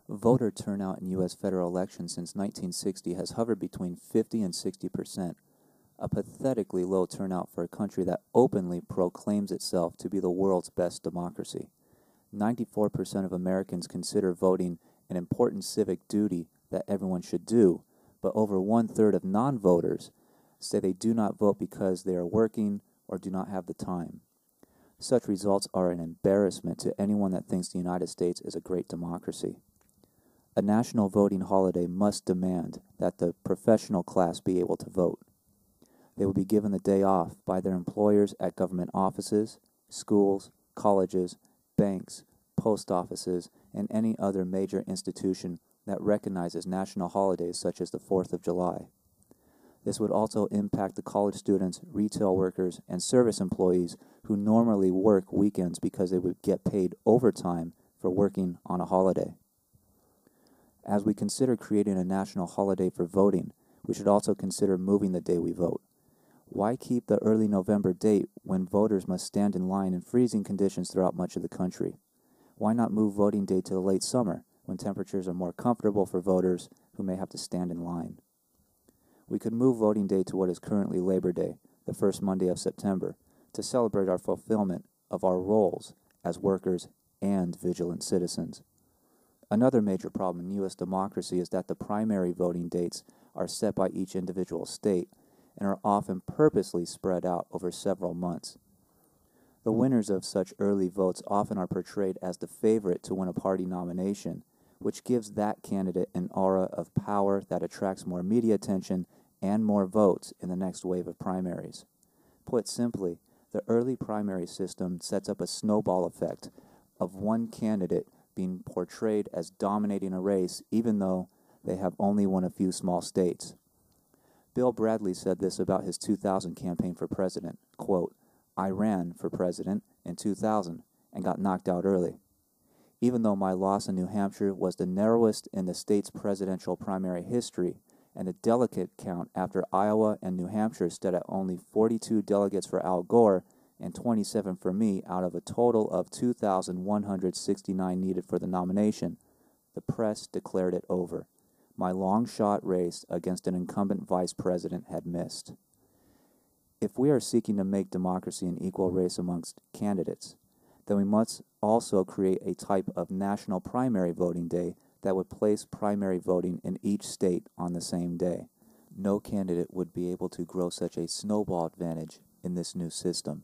Voter turnout in U.S. federal elections since 1960 has hovered between 50 and 60%, a pathetically low turnout for a country that openly proclaims itself to be the world's best democracy. 94% of Americans consider voting an important civic duty that everyone should do, but over one-third of non-voters say they do not vote because they are working or do not have the time. Such results are an embarrassment to anyone that thinks the United States is a great democracy. A national voting holiday must demand that the professional class be able to vote. They will be given the day off by their employers at government offices, schools, colleges, banks, post offices, and any other major institution that recognizes national holidays such as the 4th of July. This would also impact the college students, retail workers, and service employees who normally work weekends because they would get paid overtime for working on a holiday. As we consider creating a national holiday for voting, we should also consider moving the day we vote. Why keep the early November date when voters must stand in line in freezing conditions throughout much of the country? Why not move voting day to the late summer when temperatures are more comfortable for voters who may have to stand in line? We could move voting day to what is currently Labor Day, the first Monday of September, to celebrate our fulfillment of our roles as workers and vigilant citizens. Another major problem in U.S. democracy is that the primary voting dates are set by each individual state and are often purposely spread out over several months. The winners of such early votes often are portrayed as the favorite to win a party nomination, which gives that candidate an aura of power that attracts more media attention and more votes in the next wave of primaries. Put simply, the early primary system sets up a snowball effect of one candidate being portrayed as dominating a race even though they have only won a few small states. Bill Bradley said this about his 2000 campaign for president, quote, "I ran for president in 2000 and got knocked out early. Even though my loss in New Hampshire was the narrowest in the state's presidential primary history, and the delegate count after Iowa and New Hampshire stood at only 42 delegates for Al Gore and 27 for me out of a total of 2,169 needed for the nomination, the press declared it over. My long-shot race against an incumbent vice president had missed." If we are seeking to make democracy an equal race amongst candidates, then we must also create a type of national primary voting day that would place primary voting in each state on the same day. No candidate would be able to grow such a snowball advantage in this new system.